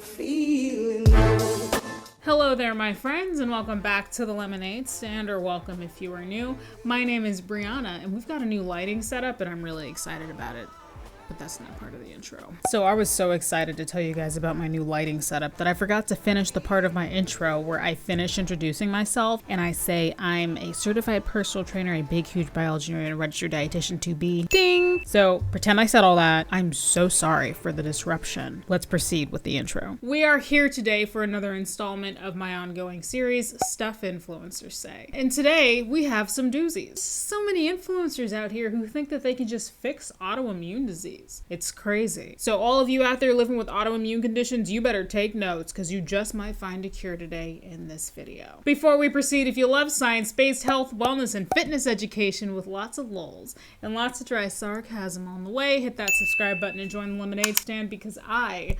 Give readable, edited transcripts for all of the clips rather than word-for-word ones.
feeling low. Hello there, my friends, and welcome back to the Lemonade Stand, or welcome if you are new. My name is Brianna, and we've got a new lighting setup, and I'm really excited about it. But that's not part of the intro. So I was so excited to tell you guys about my new lighting setup that I forgot to finish the part of my intro where I finish introducing myself and I say I'm a certified personal trainer, a big, huge biology nerd, and a registered dietitian to be. Ding! So pretend I said all that. I'm so sorry for the disruption. Let's proceed with the intro. We are here today for another installment of my ongoing series, Stuff Influencers Say. And today we have some doozies. So many influencers out here who think that they can just fix autoimmune disease. It's crazy. So all of you out there living with autoimmune conditions, you better take notes because you just might find a cure today in this video. Before we proceed, if you love science-based health, wellness, and fitness education with lots of lulz and lots of dry sarcasm on the way, hit that subscribe button and join the Lemonade Stand because I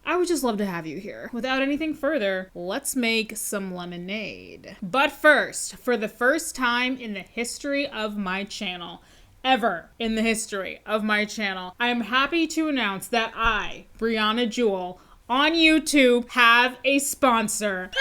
would just love to have you here. Without anything further, let's make some lemonade. But first, for the first time in the history of my channel, ever in the history of my channel, I am happy to announce that I, Brianna Jewel, on YouTube have a sponsor.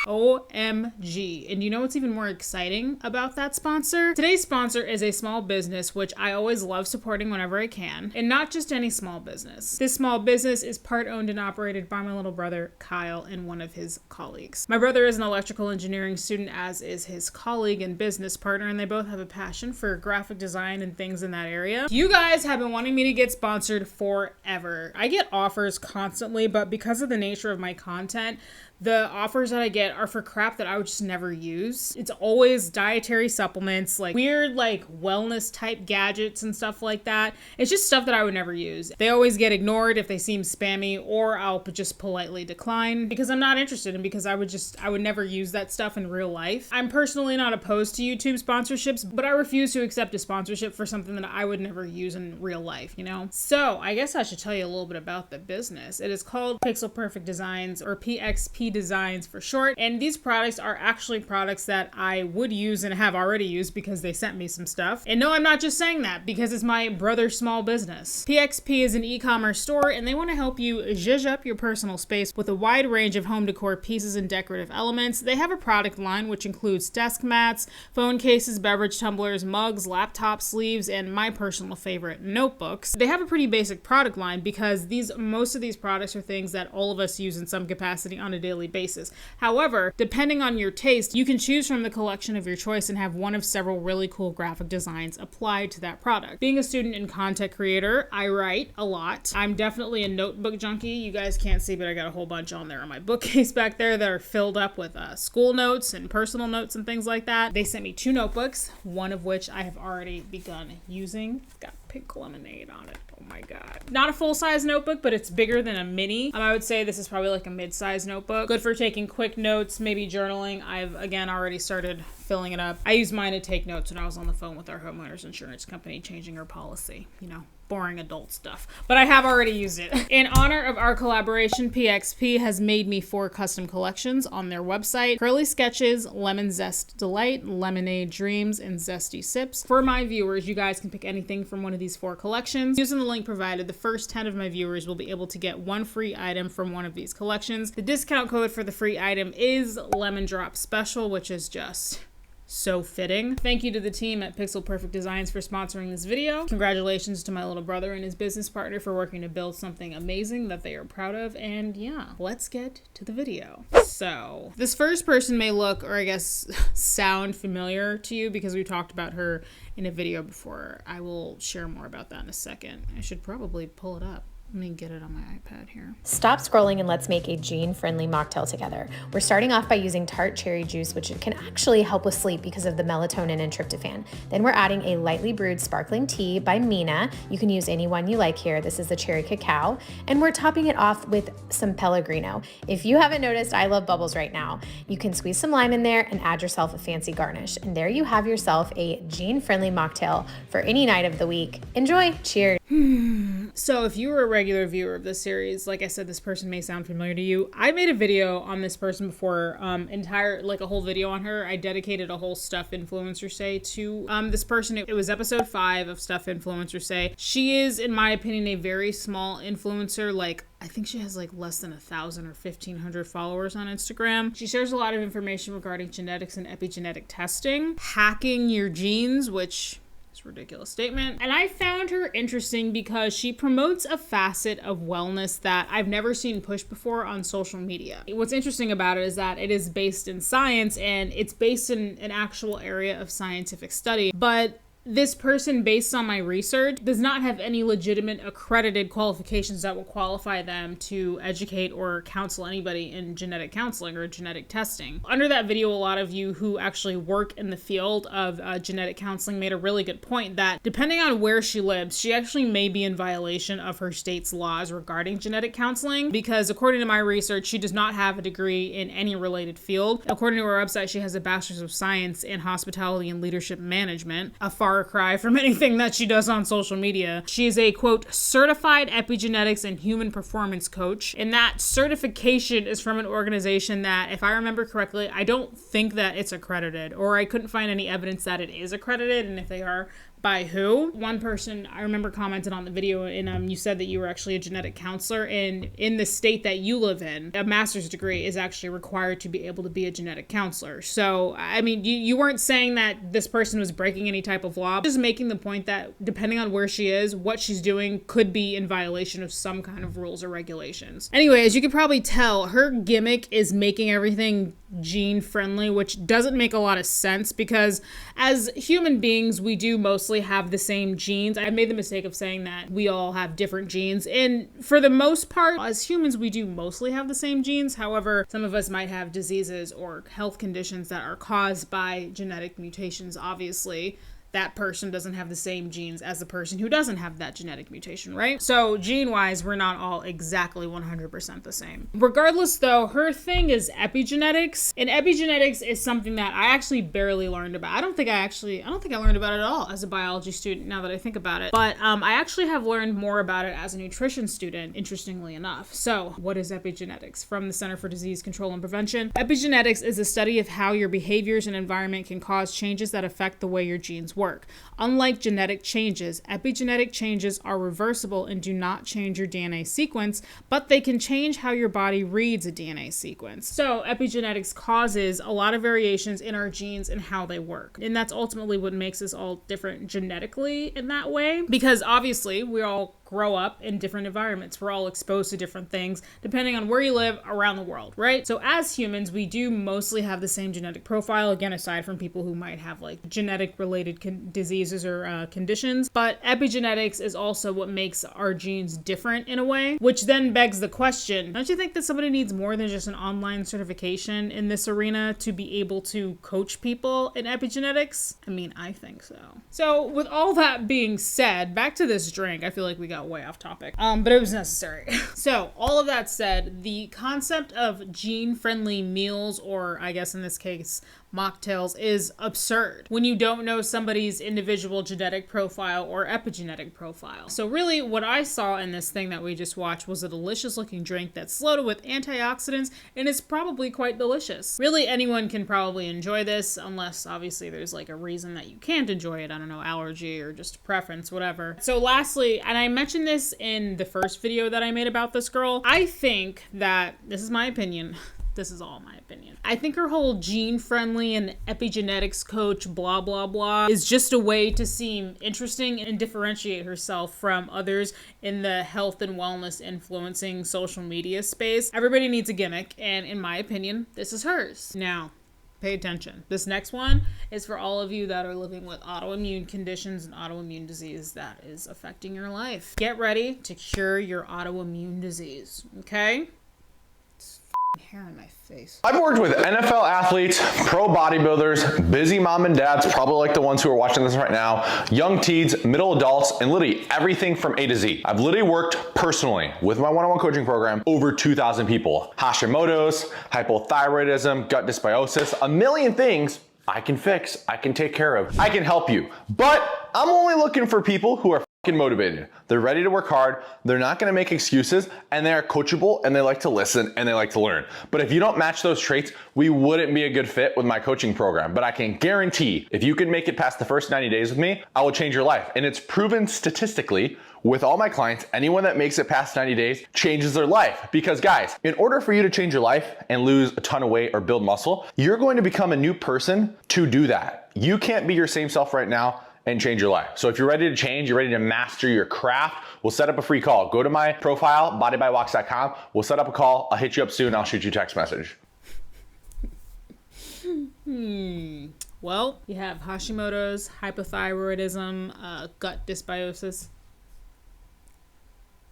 OMG. And you know what's even more exciting about that sponsor? Today's sponsor is a small business, which I always love supporting whenever I can. And not just any small business. This small business is part owned and operated by my little brother, Kyle, and one of his colleagues. My brother is an electrical engineering student, as is his colleague and business partner, and they both have a passion for graphic design and things in that area. You guys have been wanting me to get sponsored forever. I get offers constantly, but because of the nature of my content, the offers that I get are for crap that I would just never use. It's always dietary supplements, like weird, like wellness type gadgets and stuff like that. It's just stuff that I would never use. They always get ignored if they seem spammy, or I'll just politely decline because I'm not interested and because I would never use that stuff in real life. I'm personally not opposed to YouTube sponsorships, but I refuse to accept a sponsorship for something that I would never use in real life, you know? So I guess I should tell you a little bit about the business. It is called Pixel Perfect Designs, or PXP Designs for short, and these products are actually products that I would use and have already used because they sent me some stuff. And no, I'm not just saying that because it's my brother's small business. PXP is an e-commerce store, and they want to help you zhuzh up your personal space with a wide range of home decor pieces and decorative elements. They have a product line which includes desk mats, phone cases, beverage tumblers, mugs, laptop sleeves, and my personal favorite, notebooks. They have a pretty basic product line because most of these products are things that all of us use in some capacity on a daily basis. However, depending on your taste, you can choose from the collection of your choice and have one of several really cool graphic designs applied to that product. Being a student and content creator, I write a lot. I'm definitely a notebook junkie. You guys can't see, but I got a whole bunch on there on my bookcase back there that are filled up with school notes and personal notes and things like that. They sent me 2 notebooks, one of which I have already begun using. It's got pink lemonade on it. Oh my god. Not a full-size notebook, but it's bigger than a mini. I would say this is probably like a mid-size notebook. Good for taking quick notes, maybe journaling. I've, again, already started filling it up. I used mine to take notes when I was on the phone with our homeowners insurance company changing our policy. You know, boring adult stuff. But I have already used it. In honor of our collaboration, PXP has made me 4 custom collections on their website: Curly Sketches, Lemon Zest Delight, Lemonade Dreams, and Zesty Sips. For my viewers, you guys can pick anything from one of these 4 collections. Using the link provided, the first 10 of my viewers will be able to get 1 free item from one of these collections. The discount code for the free item is Lemon Drop Special, which is just so fitting. Thank you to the team at Pixel Perfect Designs for sponsoring this video. Congratulations to my little brother and his business partner for working to build something amazing that they are proud of. And yeah, let's get to the video. So this first person may look, or I guess sound, familiar to you because we talked about her in a video before. I will share more about that in a second. I should probably pull it up. Let me get it on my iPad here. Stop scrolling and let's make a gene-friendly mocktail together. We're starting off by using tart cherry juice, which can actually help with sleep because of the melatonin and tryptophan. Then we're adding a lightly brewed sparkling tea by Mina. You can use any one you like here. This is the cherry cacao. And we're topping it off with some Pellegrino. If you haven't noticed, I love bubbles right now. You can squeeze some lime in there and add yourself a fancy garnish. And there you have yourself a gene-friendly mocktail for any night of the week. Enjoy. Cheers. So if you were a regular viewer of this series, like I said, this person may sound familiar to you. I made a video on this person before, a whole video on her. I dedicated a whole Stuff Influencers Say to this person. It was episode 5 of Stuff Influencers Say. She is, in my opinion, a very small influencer. Like, I think she has like less than 1,000 or 1,500 followers on Instagram. She shares a lot of information regarding genetics and epigenetic testing, hacking your genes, which is a ridiculous statement. And I found her interesting because she promotes a facet of wellness that I've never seen pushed before on social media. What's interesting about it is that it is based in science and it's based in an actual area of scientific study, but this person, based on my research, does not have any legitimate accredited qualifications that will qualify them to educate or counsel anybody in genetic counseling or genetic testing. Under that video, a lot of you who actually work in the field of genetic counseling made a really good point that depending on where she lives, she actually may be in violation of her state's laws regarding genetic counseling, because according to my research, she does not have a degree in any related field. According to her website, she has a bachelor's of science in hospitality and leadership management, a far cry from anything that she does on social media. She is a, quote, certified epigenetics and human performance coach. And that certification is from an organization that, if I remember correctly, I don't think that it's accredited, or I couldn't find any evidence that it is accredited. And if they are, by who? One person I remember commented on the video, and you said that you were actually a genetic counselor, and in the state that you live in, a master's degree is actually required to be able to be a genetic counselor. So, I mean, you weren't saying that this person was breaking any type of law, just making the point that depending on where she is, what she's doing could be in violation of some kind of rules or regulations. Anyway, as you can probably tell, her gimmick is making everything gene friendly, which doesn't make a lot of sense because as human beings, we do mostly have the same genes. I made the mistake of saying that we all have different genes, and for the most part, as humans, we do mostly have the same genes. However, some of us might have diseases or health conditions that are caused by genetic mutations, obviously. That person doesn't have the same genes as the person who doesn't have that genetic mutation, right? So gene-wise, we're not all exactly 100% the same. Regardless though, her thing is epigenetics, and epigenetics is something that I actually barely learned about. I don't think I learned about it at all as a biology student now that I think about it. But I actually have learned more about it as a nutrition student, interestingly enough. So what is epigenetics? From the Center for Disease Control and Prevention. Epigenetics is a study of how your behaviors and environment can cause changes that affect the way your genes work. Unlike genetic changes, epigenetic changes are reversible and do not change your DNA sequence, but they can change how your body reads a DNA sequence. So epigenetics causes a lot of variations in our genes and how they work. And that's ultimately what makes us all different genetically in that way, because obviously we all grow up in different environments. We're all exposed to different things depending on where you live around the world, right? So as humans, we do mostly have the same genetic profile, again, aside from people who might have like genetic related diseases or conditions. But epigenetics is also what makes our genes different in a way, which then begs the question, don't you think that somebody needs more than just an online certification in this arena to be able to coach people in epigenetics? I mean, I think so. So with all that being said, back to this drink. I feel like we got way off topic, but it was necessary. So all of that said, the concept of gene-friendly meals, or I guess in this case, mocktails, is absurd when you don't know somebody's individual genetic profile or epigenetic profile. So really what I saw in this thing that we just watched was a delicious looking drink that's loaded with antioxidants and is probably quite delicious. Really anyone can probably enjoy this, unless obviously there's like a reason that you can't enjoy it. I don't know, allergy or just preference, whatever. So lastly, and I mentioned this in the first video that I made about this girl, I think that, this is my opinion, this is all my opinion, I think her whole gene-friendly and epigenetics coach blah blah blah is just a way to seem interesting and differentiate herself from others in the health and wellness influencing social media space. Everybody needs a gimmick, and in my opinion, this is hers. Now, pay attention. This next one is for all of you that are living with autoimmune conditions and autoimmune disease that is affecting your life. Get ready to cure your autoimmune disease, okay? Hair in my face. I've worked with NFL athletes, pro bodybuilders, busy mom and dads, probably like the ones who are watching this right now, young teens, middle adults, and literally everything from A to Z. I've literally worked personally with my one-on-one coaching program over 2,000 people. Hashimoto's, hypothyroidism, gut dysbiosis, a million things I can fix, I can take care of, I can help you. But I'm only looking for people who are motivated. They're ready to work hard. They're not going to make excuses, and they are coachable, and they like to listen, and they like to learn. But if you don't match those traits, we wouldn't be a good fit with my coaching program. But I can guarantee if you can make it past the first 90 days with me, I will change your life. And it's proven statistically with all my clients, anyone that makes it past 90 days changes their life. Because guys, in order for you to change your life and lose a ton of weight or build muscle, you're going to become a new person to do that. You can't be your same self right now and change your life. So if you're ready to change, you're ready to master your craft, we'll set up a free call. Go to my profile, bodybywox.com. We'll set up a call. I'll hit you up soon. I'll shoot you a text message. Well, you have Hashimoto's, hypothyroidism, gut dysbiosis.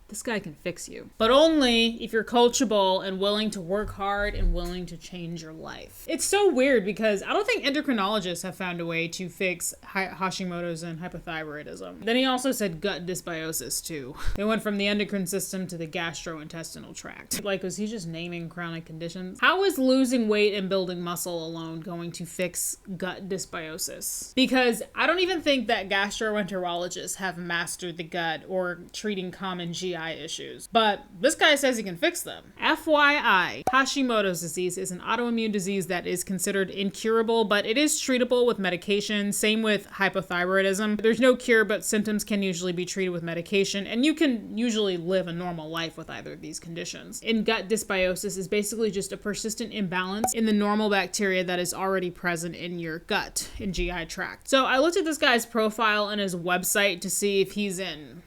This guy can fix you. But only if you're coachable and willing to work hard and willing to change your life. It's so weird because I don't think endocrinologists have found a way to fix Hashimoto's and hypothyroidism. Then he also said gut dysbiosis too. They went from the endocrine system to the gastrointestinal tract. Like, was he just naming chronic conditions? How is losing weight and building muscle alone going to fix gut dysbiosis? Because I don't even think that gastroenterologists have mastered the gut or treating common GI issues. But this guy says he can fix them. FYI, Hashimoto's disease is an autoimmune disease that is considered incurable, but it is treatable with medication. Same with hypothyroidism. There's no cure, but symptoms can usually be treated with medication, and you can usually live a normal life with either of these conditions. And gut dysbiosis is basically just a persistent imbalance in the normal bacteria that is already present in your gut and GI tract. So I looked at this guy's profile and his website to see if he's in,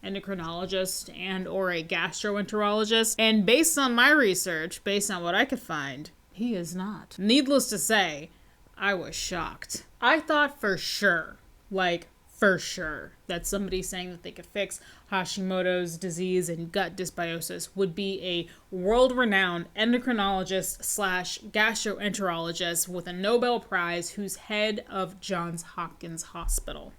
endocrinologist and or a gastroenterologist. And based on my research, based on what I could find, he is not. Needless to say, I was shocked. I thought for sure, that somebody saying that they could fix Hashimoto's disease and gut dysbiosis would be a world-renowned endocrinologist / gastroenterologist with a Nobel Prize who's head of Johns Hopkins Hospital.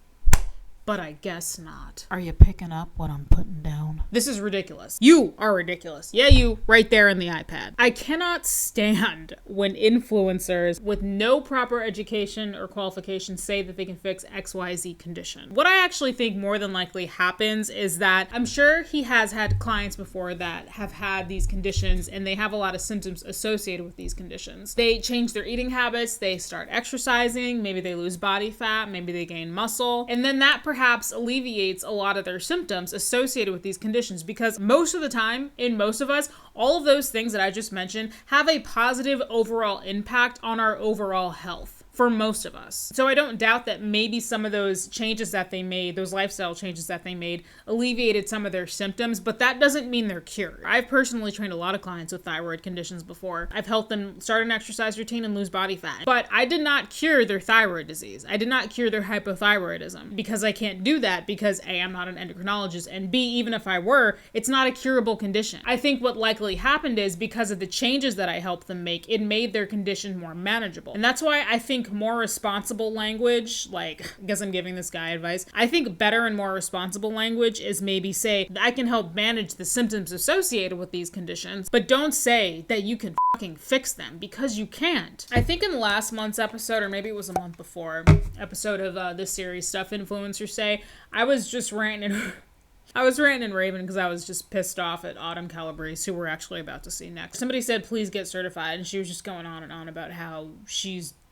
But I guess not. Are you picking up what I'm putting down? This is ridiculous. You are ridiculous. Yeah, you, right there in the iPad. I cannot stand when influencers with no proper education or qualification say that they can fix XYZ condition. What I actually think more than likely happens is that I'm sure he has had clients before that have had these conditions and they have a lot of symptoms associated with these conditions. They change their eating habits, they start exercising, maybe they lose body fat, maybe they gain muscle, and then that perhaps alleviates a lot of their symptoms associated with these conditions, because most of the time, in most of us, all of those things that I just mentioned have a positive overall impact on our overall health. For most of us. So I don't doubt that maybe some of those changes that they made, those lifestyle changes that they made, alleviated some of their symptoms, but that doesn't mean they're cured. I've personally trained a lot of clients with thyroid conditions before. I've helped them start an exercise routine and lose body fat. But I did not cure their thyroid disease. I did not cure their hypothyroidism, because I can't do that because A, I'm not an endocrinologist, and B, even if I were, it's not a curable condition. I think what likely happened is because of the changes that I helped them make, it made their condition more manageable. And that's why I think more responsible language, like, I guess I'm giving this guy advice. I think better and more responsible language is maybe say, I can help manage the symptoms associated with these conditions, but don't say that you can fucking fix them, because you can't. I think in last month's episode, or maybe it was a month before, episode of this series, Stuff Influencers Say, I was just ranting and raving because I was just pissed off at Autumn Calabrese, who we're actually about to see next. Somebody said, please get certified, and she was just going on and on about how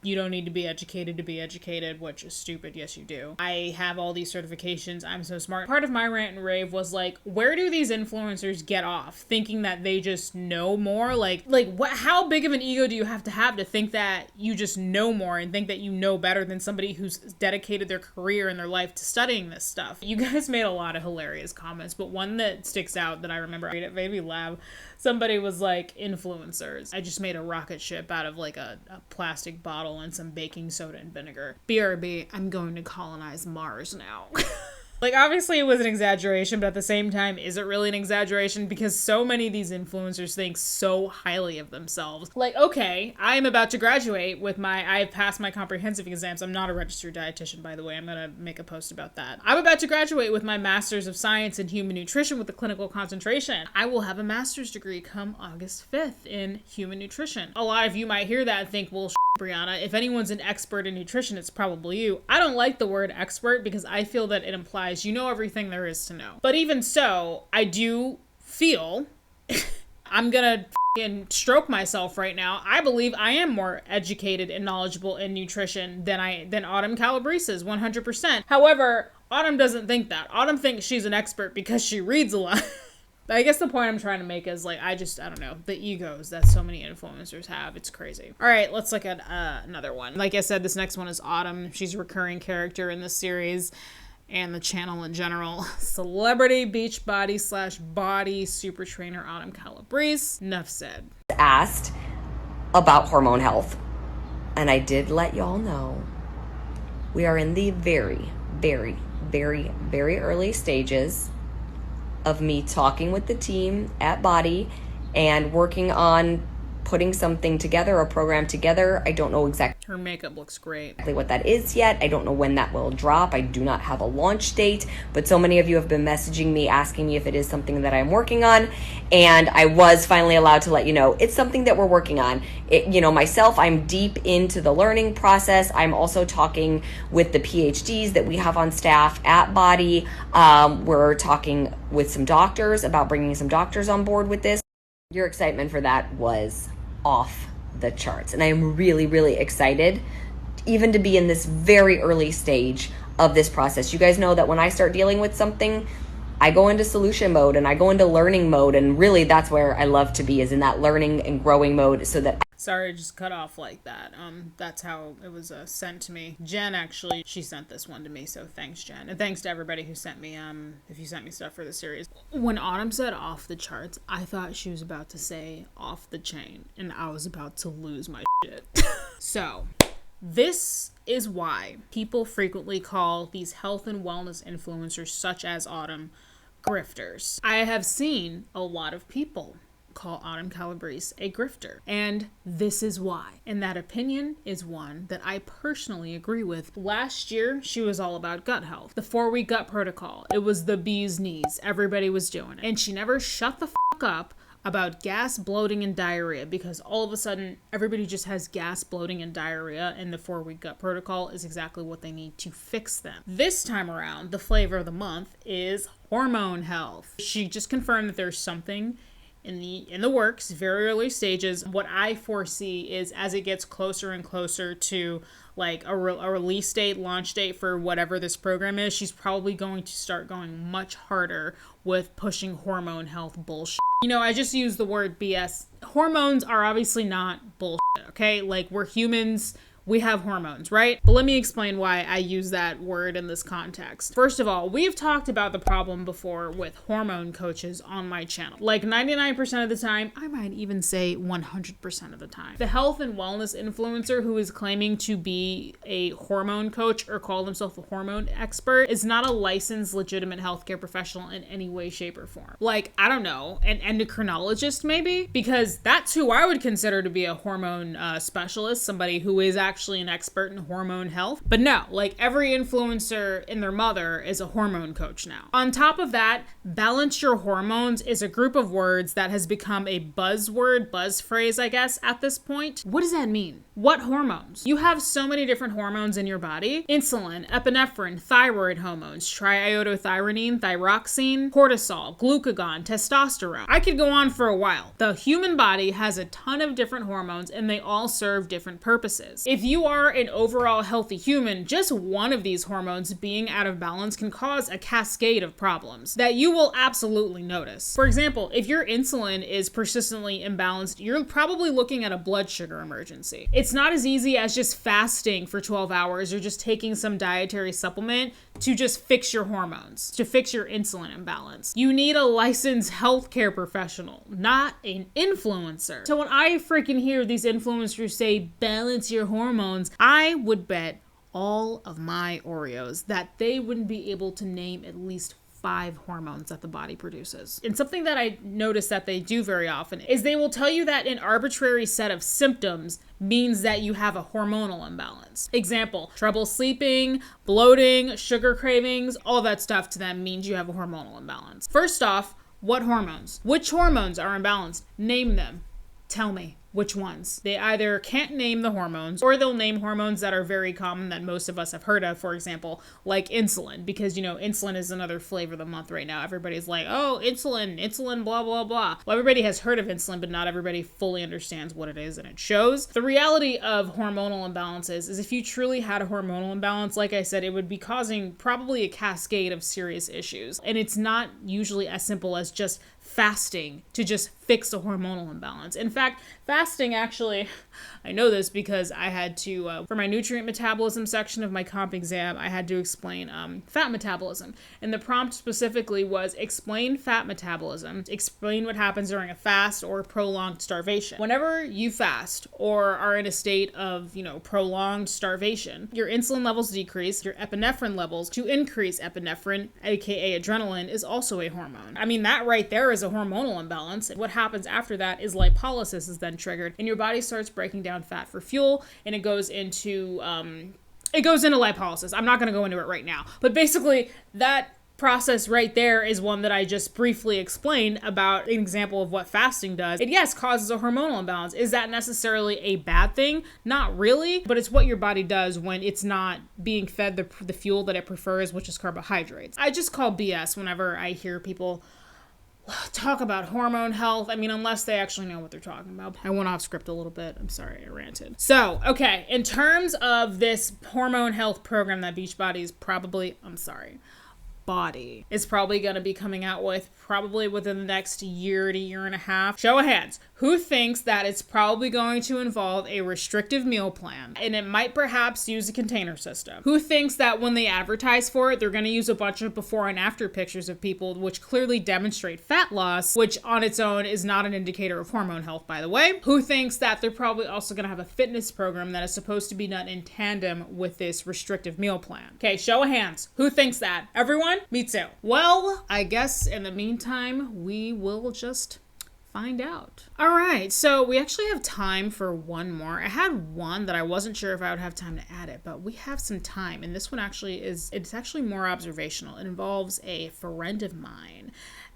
you don't need to be educated, which is stupid. Yes, you do. I have all these certifications. I'm so smart. Part of my rant and rave was like, where do these influencers get off thinking that they just know more? Like what? How big of an ego do you have to think that you just know more and think that you know better than somebody who's dedicated their career and their life to studying this stuff? You guys made a lot of hilarious comments, but one that sticks out that I remember, it made me laugh. Somebody was like, influencers. I just made a rocket ship out of like a plastic bottle and some baking soda and vinegar. BRB, I'm going to colonize Mars now. Like, obviously it was an exaggeration, but at the same time, is it really an exaggeration? Because so many of these influencers think so highly of themselves. Like, okay, I'm about to graduate with I've passed my comprehensive exams. I'm not a registered dietitian, by the way. I'm gonna make a post about that. I'm about to graduate with my Master's of Science in Human Nutrition with a clinical concentration. I will have a master's degree come August 5th in human nutrition. A lot of you might hear that and think, well, Brianna. If anyone's an expert in nutrition, it's probably you. I don't like the word expert because I feel that it implies you know everything there is to know. But even so, I do feel I'm gonna stroke myself right now. I believe I am more educated and knowledgeable in nutrition than Autumn Calabrese is, 100%. However, Autumn doesn't think that. Autumn thinks she's an expert because she reads a lot. I guess the point I'm trying to make is like, I don't know, the egos that so many influencers have. It's crazy. All right, let's look at another one. Like I said, this next one is Autumn. She's a recurring character in this series and the channel in general. Celebrity beach body / body super trainer Autumn Calabrese. Enough said. Asked about hormone health, and I did let y'all know we are in the very, very, very, very early stages of me talking with the team at Body and working on putting something together, a program together. I don't know exactly Her makeup looks great. what that is yet. I don't know when that will drop. I do not have a launch date, but so many of you have been messaging me asking me if it is something that I'm working on, and I was finally allowed to let you know it's something that we're working on. Myself, I'm deep into the learning process. I'm also talking with the PhDs that we have on staff at Body. We're talking with some doctors about bringing some doctors on board with this. Your excitement for that was off the charts. And I am really, really excited even to be in this very early stage of this process. You guys know that when I start dealing with something, I go into solution mode and I go into learning mode. And really that's where I love to be, is in that learning and growing mode, so that Sorry, I just cut off like that. That's how it was sent to me. Jen, actually, she sent this one to me, so thanks, Jen. And thanks to everybody who sent me, if you sent me stuff for the series. When Autumn said off the charts, I thought she was about to say off the chain, and I was about to lose my shit. So, this is why people frequently call these health and wellness influencers, such as Autumn, grifters. I have seen a lot of people call Autumn Calabrese a grifter, and this is why. And that opinion is one that I personally agree with. Last year, she was all about gut health. The 4-week gut protocol. It was the bee's knees. Everybody was doing it. And she never shut the fuck up about gas, bloating, and diarrhea, because all of a sudden everybody just has gas, bloating, and diarrhea, and the 4-week gut protocol is exactly what they need to fix them. This time around, the flavor of the month is hormone health. She just confirmed that there's something in the works, very early stages. What I foresee is, as it gets closer and closer to like a release date, launch date for whatever this program is, she's probably going to start going much harder with pushing hormone health bullshit. I just use the word BS. Hormones are obviously not bullshit, okay? Like, we're humans. We have hormones, right? But let me explain why I use that word in this context. First of all, we've talked about the problem before with hormone coaches on my channel. Like 99% of the time, I might even say 100% of the time. The health and wellness influencer who is claiming to be a hormone coach or call themselves a hormone expert is not a licensed, legitimate healthcare professional in any way, shape, or form. Like, I don't know, an endocrinologist maybe? Because that's who I would consider to be a hormone specialist, somebody who is actually an expert in hormone health. But no, like, every influencer and their mother is a hormone coach now. On top of that, balance your hormones is a group of words that has become a buzzword, buzz phrase, I guess, at this point. What does that mean? What hormones? You have so many different hormones in your body. Insulin, epinephrine, thyroid hormones, triiodothyronine, thyroxine, cortisol, glucagon, testosterone. I could go on for a while. The human body has a ton of different hormones and they all serve different purposes. If you are an overall healthy human, just one of these hormones being out of balance can cause a cascade of problems that you will absolutely notice. For example, if your insulin is persistently imbalanced, you're probably looking at a blood sugar emergency. It's not as easy as just fasting for 12 hours or just taking some dietary supplement to just fix your hormones, to fix your insulin imbalance. You need a licensed healthcare professional, not an influencer. So when I freaking hear these influencers say, balance your hormones, I would bet all of my Oreos that they wouldn't be able to name at least 5 hormones that the body produces. And something that I notice that they do very often is they will tell you that an arbitrary set of symptoms means that you have a hormonal imbalance. Example, trouble sleeping, bloating, sugar cravings, all that stuff to them means you have a hormonal imbalance. First off, what hormones? Which hormones are imbalanced? Name them. Tell me. which ones. They either can't name the hormones, or they'll name hormones that are very common that most of us have heard of, for example, like insulin, because, you know, insulin is another flavor of the month right now. Everybody's like, oh, insulin, blah, blah, blah. Well, everybody has heard of insulin, but not everybody fully understands what it is, and it shows. The reality of hormonal imbalances is if you truly had a hormonal imbalance, like I said, it would be causing probably a cascade of serious issues. And it's not usually as simple as just fasting to just fix a hormonal imbalance. In fact, fasting actually, I know this because I had to, for my nutrient metabolism section of my comp exam, I had to explain fat metabolism. And the prompt specifically was explain fat metabolism, explain what happens during a fast or prolonged starvation. Whenever you fast or are in a state of, you know, prolonged starvation, your insulin levels decrease, your epinephrine levels to increase. Epinephrine, aka adrenaline, is also a hormone. I mean, that right there is a hormonal imbalance. What happens after that is lipolysis is then triggered, and your body starts breaking down fat for fuel, and it goes into lipolysis. I'm not going to go into it right now, but basically that process right there is one that I just briefly explained about an example of what fasting does. It, yes, causes a hormonal imbalance. Is that necessarily a bad thing? Not really, but it's what your body does when it's not being fed the fuel that it prefers, which is carbohydrates. I just call BS whenever I hear people talk about hormone health. I mean, unless they actually know what they're talking about. I went off script a little bit. I'm sorry, I ranted. So, okay, in terms of this hormone health program that Beachbody is probably going to be coming out with probably within the next year to year and a half. Show of hands. Who thinks that it's probably going to involve a restrictive meal plan and it might perhaps use a container system? Who thinks that when they advertise for it, they're going to use a bunch of before and after pictures of people which clearly demonstrate fat loss, which on its own is not an indicator of hormone health, by the way? Who thinks that they're probably also going to have a fitness program that is supposed to be done in tandem with this restrictive meal plan? Okay, show of hands. Who thinks that? Everyone? Me too. Well, I guess in the meantime, we will just find out. All right, so we actually have time for one more. I had one that I wasn't sure if I would have time to add it, but we have some time. And this one it's actually more observational. It involves a friend of mine,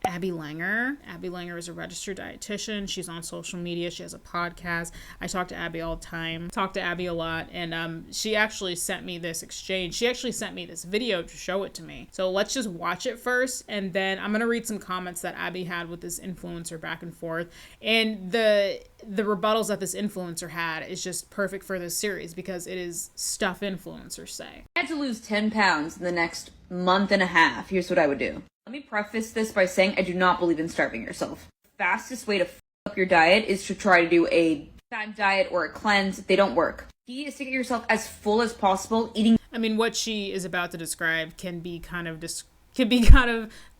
Abby Langer. Abby Langer is a registered dietitian. She's on social media. She has a podcast. I talk to Abby all the time. Talk to Abby a lot. And she actually sent me this exchange. She actually sent me this video to show it to me. So let's just watch it first. And then I'm going to read some comments that Abby had with this influencer back and forth. And the rebuttals that this influencer had is just perfect for this series because it is stuff influencers say. I had to lose 10 pounds in the next month and a half. Here's what I would do. Let me preface this by saying I do not believe in starving yourself. The fastest way to f up your diet is to try to do a time diet or a cleanse. They don't work. Key is to get yourself as full as possible, eating. I mean, what she is about to describe can be kind of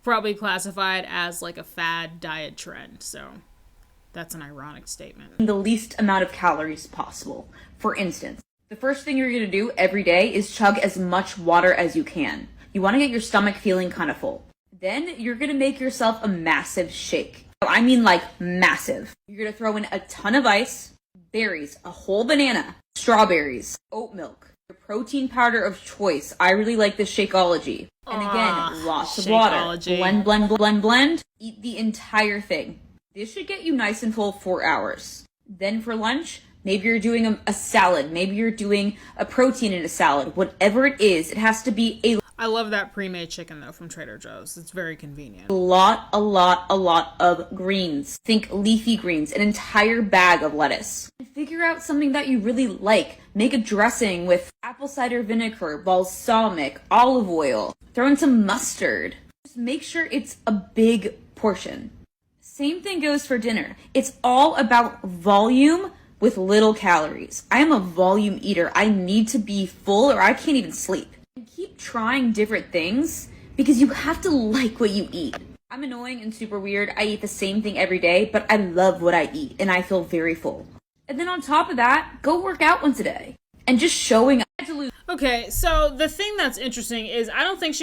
probably classified as like a fad diet trend. So that's an ironic statement. The least amount of calories possible. For instance, the first thing you're going to do every day is chug as much water as you can. You want to get your stomach feeling kind of full. Then you're going to make yourself a massive shake. I mean like massive. You're going to throw in a ton of ice, berries, a whole banana, strawberries, oat milk, your protein powder of choice. I really like the Shakeology. And again, lots of water. Blend, blend, blend, blend. Eat the entire thing. This should get you nice and full 4 hours. Then for lunch, maybe you're doing a salad. Maybe you're doing a protein in a salad. Whatever it is, it has to be a I love that pre-made chicken though from Trader Joe's. It's very convenient. a lot of greens. Think leafy greens, an entire bag of lettuce. And figure out something that you really like. Make a dressing with apple cider vinegar, balsamic, olive oil. Throw in some mustard. Just make sure it's a big portion. Same thing goes for dinner. It's all about volume with little calories. I am a volume eater. I need to be full or I can't even sleep. And keep trying different things because you have to like what you eat. I'm annoying and super weird. I eat the same thing every day, but I love what I eat and I feel very full. And then on top of that, go work out once a day. And just showing up Okay, so the thing that's interesting is I don't think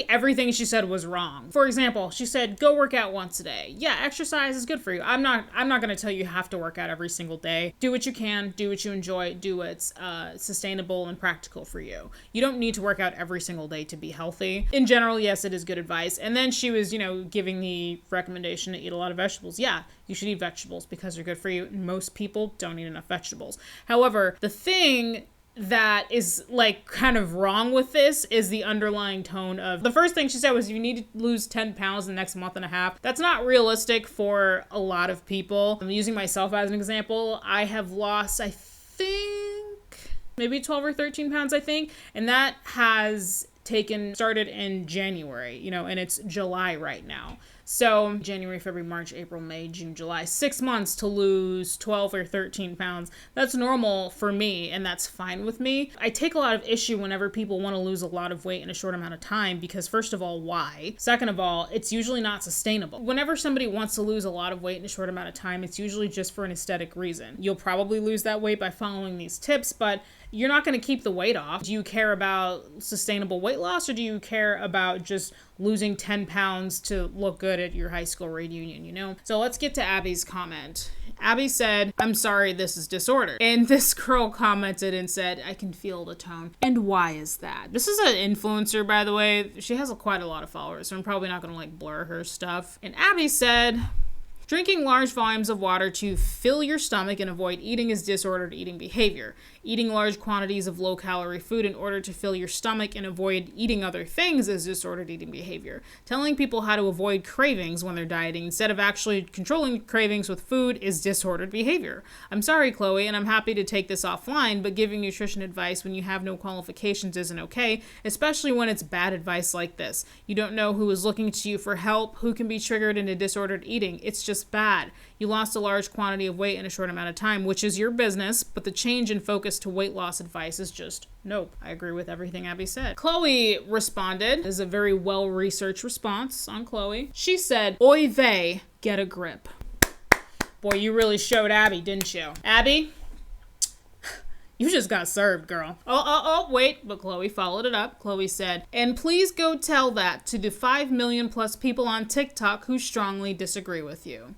everything she said was wrong. For example, she said, go work out once a day. Yeah, exercise is good for you. I'm not going to tell you have to work out every single day. Do what you can, do what you enjoy, do what's sustainable and practical for you. You don't need to work out every single day to be healthy. In general, yes, it is good advice. And then she was, giving the recommendation to eat a lot of vegetables. Yeah, you should eat vegetables because they're good for you. Most people don't eat enough vegetables. However, the thing that is kind of wrong with this is the underlying tone of the first thing she said was you need to lose 10 pounds in the next month and a half. That's not realistic for a lot of people. I'm using myself as an example. I have lost, I think, maybe 12 or 13 pounds, I think. And that has started in January, and it's July right now. So January, February, March, April, May, June, July, 6 months to lose 12 or 13 pounds. That's normal for me, and that's fine with me. I take a lot of issue whenever people want to lose a lot of weight in a short amount of time because, first of all, why? Second of all, it's usually not sustainable. Whenever somebody wants to lose a lot of weight in a short amount of time, it's usually just for an aesthetic reason. You'll probably lose that weight by following these tips, but you're not going to keep the weight off. Do you care about sustainable weight loss, or do you care about just losing 10 pounds to look good at your high school reunion, So let's get to Abby's comment. Abby said, I'm sorry, this is disordered. And this girl commented and said, I can feel the tone. And why is that? This is an influencer, by the way. She has quite a lot of followers, so I'm probably not going to blur her stuff. And Abby said, drinking large volumes of water to fill your stomach and avoid eating is disordered eating behavior. Eating large quantities of low-calorie food in order to fill your stomach and avoid eating other things is disordered eating behavior. Telling people how to avoid cravings when they're dieting instead of actually controlling cravings with food is disordered behavior. I'm sorry, Chloe, and I'm happy to take this offline, but giving nutrition advice when you have no qualifications isn't okay, especially when it's bad advice like this. You don't know who is looking to you for help, who can be triggered into disordered eating. It's just bad. You lost a large quantity of weight in a short amount of time, which is your business, but the change in focus to weight loss advice is just nope. I agree with everything Abby said. Chloe responded. This is a very well-researched response on Chloe. She said, oy vey, get a grip. Boy, you really showed Abby, didn't you? Abby, you just got served, girl. Wait. But Chloe followed it up. Chloe said, and please go tell that to the 5 million plus people on TikTok who strongly disagree with you.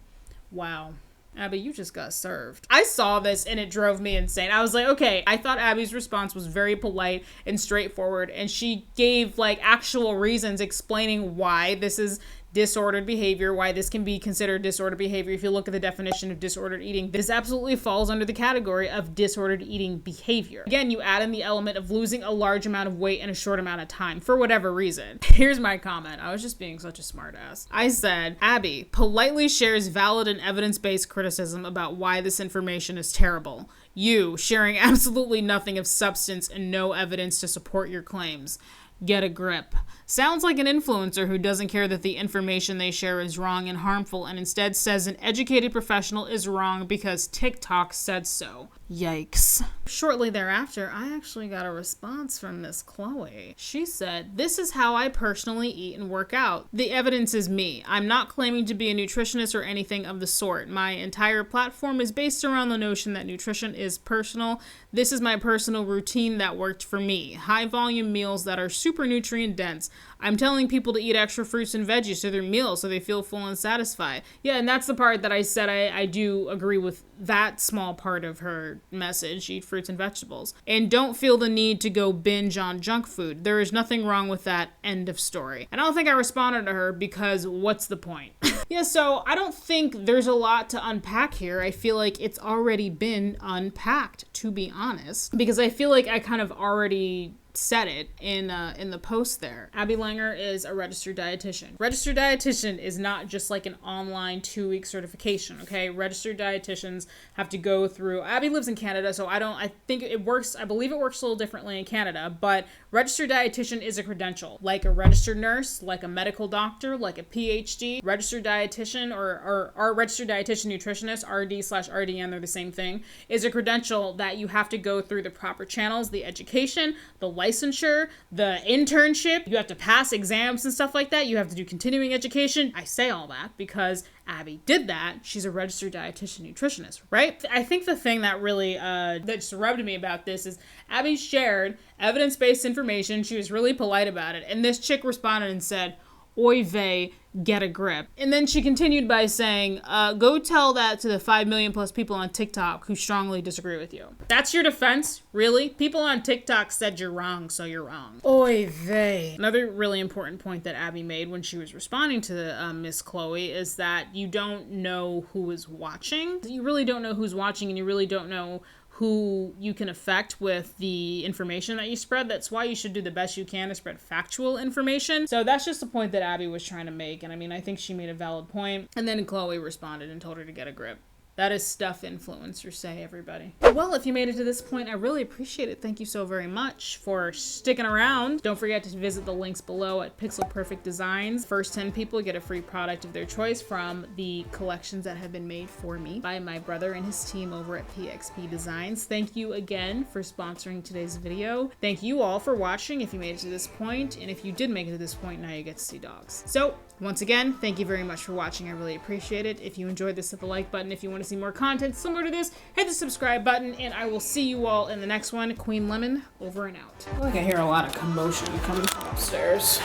Wow. Abby, you just got served. I saw this and it drove me insane. I was like, okay, I thought Abby's response was very polite and straightforward, and she gave actual reasons explaining why this is disordered behavior, why this can be considered disordered behavior. If you look at the definition of disordered eating, this absolutely falls under the category of disordered eating behavior. Again, you add in the element of losing a large amount of weight in a short amount of time for whatever reason. Here's my comment. I was just being such a smart ass. I said, Abby politely shares valid and evidence-based criticism about why this information is terrible. You sharing absolutely nothing of substance and no evidence to support your claims. Get a grip. Sounds like an influencer who doesn't care that the information they share is wrong and harmful and instead says an educated professional is wrong because TikTok said so. Yikes. Shortly thereafter, I actually got a response from Miss Chloe. She said, this is how I personally eat and work out. The evidence is me. I'm not claiming to be a nutritionist or anything of the sort. My entire platform is based around the notion that nutrition is personal. This is my personal routine that worked for me. High volume meals that are super nutrient dense. I'm telling people to eat extra fruits and veggies to their meals so they feel full and satisfied. Yeah, and that's the part that I said I do agree with that small part of her message. Eat fruits and vegetables. And don't feel the need to go binge on junk food. There is nothing wrong with that. End of story. And I don't think I responded to her because what's the point? Yeah, so I don't think there's a lot to unpack here. I feel like it's already been unpacked, to be honest, because I feel like I kind of already said it in the post there. Abby Langer is a registered dietitian. Registered dietitian is not just like an online 2-week certification, okay? Registered dietitians have to go through, Abby lives in Canada, so I believe it works a little differently in Canada, but registered dietitian is a credential, like a registered nurse, like a medical doctor, like a PhD. Registered dietitian or our registered dietitian nutritionist, RD/RDN, they're the same thing, is a credential that you have to go through the proper channels, the education, the licensure, the internship, you have to pass exams and stuff like that. You have to do continuing education. I say all that because Abby did that. She's a registered dietitian nutritionist, right? I think the thing that really that just rubbed me about this is Abby shared evidence-based information. She was really polite about it. And this chick responded and said, "Oy vey, get a grip." And then she continued by saying, go tell that to the 5 million plus people on TikTok who strongly disagree with you. That's your defense? Really? People on TikTok said you're wrong, so you're wrong. Oy vey. Another really important point that Abby made when she was responding to Miss Chloe is that you don't know who is watching. You really don't know who's watching, and you really don't know who you can affect with the information that you spread. That's why you should do the best you can to spread factual information. So that's just the point that Abby was trying to make. And I mean, I think she made a valid point. And then Chloe responded and told her to get a grip. That is stuff influencers say, everybody. Well, if you made it to this point, I really appreciate it. Thank you so very much for sticking around. Don't forget to visit the links below at Pixel Perfect Designs. First 10 people get a free product of their choice from the collections that have been made for me by my brother and his team over at PXP Designs. Thank you again for sponsoring today's video. Thank you all for watching if you made it to this point. And if you did make it to this point, now you get to see dogs. So once again, thank you very much for watching. I really appreciate it. If you enjoyed this, hit the like button. If you want to see more content similar to this, hit the subscribe button, and I will see you all in the next one. Queen Lemon, over and out. I feel like I hear a lot of commotion coming from upstairs.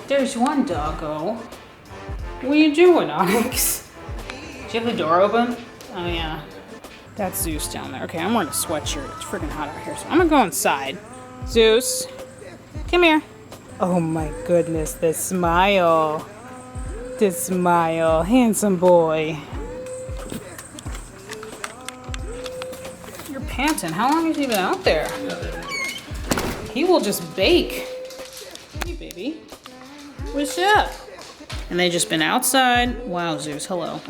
There's one doggo. What are you doing, Onyx? Do you have the door open? Oh yeah. That's Zeus down there. Okay, I'm wearing a sweatshirt. It's freaking hot out here, so I'm gonna go inside. Zeus, come here. Oh my goodness, the smile. The smile, handsome boy. You're panting. How long has he been out there? He will just bake. Hey, baby. What's up? And they just been outside. Wow, Zeus, hello.